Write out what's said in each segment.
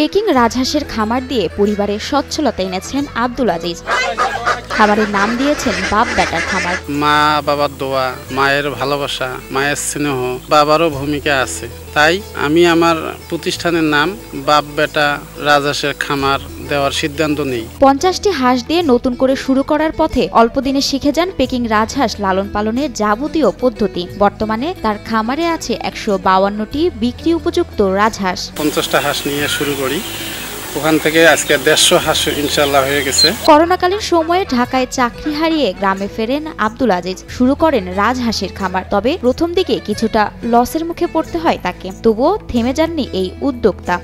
Packing রাজহাঁসের খামার দিয়ে পরিবারের সচ্ছলতা এনেছেন আব্দুল আজিজ। খামারের নাম দিয়েছেন বাপ বেটার খামার। মা বাবার দোয়া, মায়ের ভালোবাসা, মায়ের স্নেহ, বাবারও ভূমিকা আছে। তাই আমি আমার প্রতিষ্ঠানের নাম বাপ বেটা রাজহাঁসের খামার দেওয়ার সিদ্ধান্ত নেই। 50টি হাঁস দিয়ে নতুন করে শুরু করার পথে অল্প দিনে শিখে যান পেকিং রাজহাঁস লালন পালনের যাবতীয় পদ্ধতি। বর্তমানে তার খামারে আছে 152টি বিক্রি উপযুক্ত রাজহাঁস। 50টা হাঁস নিয়ে শুরু করি, ওখান থেকে আজকে 150 হাঁস ইনশাল্লাহ হয়ে গেছে। করোনাকালীন সময়ে ঢাকায় চাকরি হারিয়ে গ্রামে ফেরেন আব্দুল আজিজ। শুরু করেন রাজহাঁসের খামার। তবে প্রথম দিকে কিছুটা লসের মুখে পড়তে হয় তাকে, তবুও থেমে যাননি এই উদ্যোক্তা।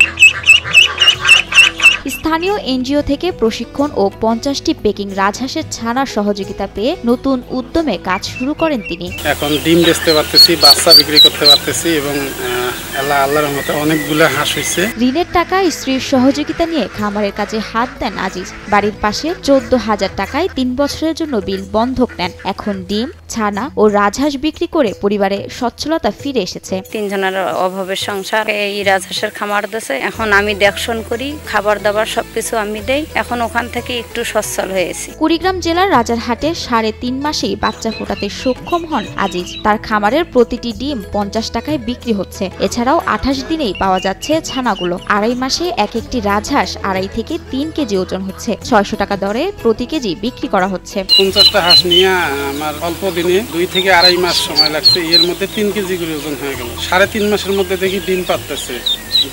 স্থানীয় এনজিও থেকে প্রশিক্ষণ ও 50টি পেকিং রাজহাঁসের ছানার সহযোগিতা পেয়ে নতুন উদ্যমে কাজ শুরু করেন তিনি। এখন ডিম বেচতে পারতেছি, বাচ্চা বিক্রি করতে পারতেছি এবং আল্লাহর রহমতে অনেকগুলো হাঁস হয়েছে। ঋণের টাকা স্ত্রীর সহযোগিতা নিয়ে খামারের কাজে হাত দেন আজিজ। বাড়ির পাশে 14,000 টাকায় 3 বছরের জন্য বিল বন্ধক নেন। এখন ডিম, ছানা ও রাজহাঁস বিক্রি করে পরিবারে সচ্ছলতা ফিরে এসেছে। 3 জনের অভাবের সংসার এই রাজহাঁসের খামার দিয়েছে। এখন আমি দেখশন করি, খাবার দাবার সবকিছু আমি দেই। এখন ওখান থেকে একটু সচ্ছল হয়েছি। কুড়িগ্রাম জেলার রাজারহাটে 3.5 মাসেই বাচ্চা ফোটাতে সক্ষম হন আজিজ। তার খামারের প্রতিটি ডিম 50 টাকায় বিক্রি হচ্ছে। এছাড়াও 28 দিনেই পাওয়া যাচ্ছে ছানাগুলো। 2.5 মাসে এক একটি রাজহাঁস 2.5 থেকে 3 কেজি ওজন হচ্ছে। 600 টাকা দরে প্রতি কেজি বিক্রি করা হচ্ছে। 50টা হাঁস নিয়ে আমার অল্প দিনে 2 থেকে 2.5 মাস সময় লাগছে। এর মধ্যে 3 কেজি করে ওজন হয়ে গেল। 3.5 মাসের মধ্যে দেখি ডিম পাততেছে।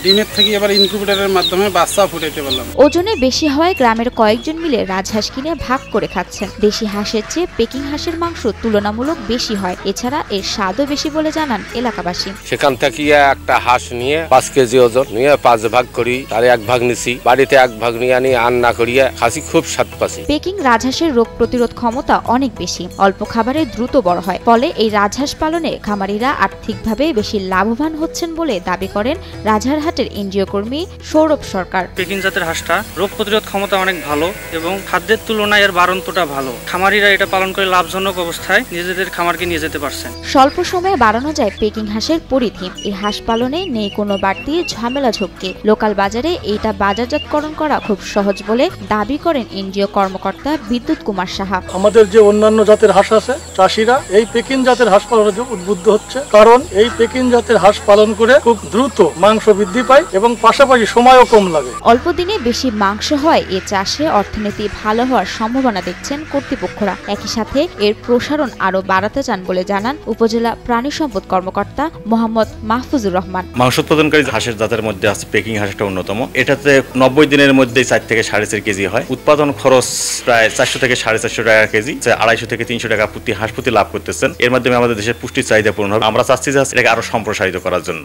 ডিমের থেকে এবার ইনকিউবেটরের মাধ্যমে বাচ্চা ফুটাইতে পারলাম। ওজনে বেশি হওয়ায় গ্রামের কয়েকজন মিলে রাজহাঁস কিনে ভাগ করে খাচ্ছেন। দেশি হাঁসের চেয়ে পেকিং হাঁসের মাংস তুলনামূলক বেশি হয়। এছাড়া এর স্বাদও বেশি বলে জানান এলাকাবাসী। সেখান থেকে একটা হাঁস নিয়ে 5 কেজি ওজন নিয়ে 5 ভাগ করি, তার 1 ভাগ নিছি, বাড়িতে 1 ভাগ নিয়ে আনি রান্না করিয়ে খাসি, খুব স্বাদ পাচ্ছি। পেকিং রাজহাঁসের রোগ প্রতিরোধ ক্ষমতা অনেক বেশি, অল্প খাবারে দ্রুত বড় হয়। ফলে এই রাজহাঁস পালনে খামারিরা আর্থিকভাবে বেশি লাভবান হচ্ছেন বলে দাবি করেন রাজারহাটের এনজিও কর্মী সৌরভ সরকার। পেকিং জাতের হাঁসটা রোগ প্রতিরোধ ক্ষমতা অনেক ভালো এবং খাদ্যের তুলনায় এর বাড়ন্তটা ভালো। খামারিরা এটা পালন করে লাভজনক অবস্থায় নিজেদের খামারকে নিয়ে যেতে পারছেন। স্বল্প সময়ে বাড়ানো যায় পেকিং হাঁসের পরিধি। এই হাঁস পালনে নেই কোনো বাড়তি ঝামেলা ঝক্কি। লোকাল বাজারে এইটা বাজারজাতকরণ করা খুব সহজ বলে দাবি করেন এনজিও কর্মকর্তা বিদ্যুৎ কুমার সাহা। আমাদের যে অন্যান্য জাতের হাঁস আছে, চাষিরা এই পেকিং জাতের হাঁস পালনের জন্য উদ্বুদ্ধ হচ্ছে, কারণ এই পেকিং জাতের হাঁস পালন করে খুব দ্রুত মাংস বৃদ্ধি পায় এবং পাশাপাশি সময়ও কম লাগে। অল্প দিনে বেশি মাংস হয় এ চাষে অর্থনীতি ভালো হওয়ার সম্ভাবনা দেখছেন কর্তৃপক্ষরা। একই সাথে এর প্রসারণ আরো বাড়াতে চান বলে জানান উপজেলা প্রাণী সম্পদ কর্মকর্তা মোহাম্মদ মাহফুজুর রহমান। মাংস উৎপাদনকারী হাঁসের জাতের মধ্যে আছে পেকিং হাঁসটা অন্যতম। এটাতে 90 দিনের মধ্যে 4 থেকে 4.5 কেজি হয়। উৎপাদন খরচ প্রায় 400 থেকে 450 টাকা কেজি, 250 থেকে 300 টাকা প্রতি হাঁস প্রতি লাভ করতেছেন। এর মাধ্যমে আমাদের দেশের পুষ্টির চাহিদা পূরণ হবে। আমরা চাচ্ছি যে এটাকে আরো সম্প্রসারিত করার জন্য।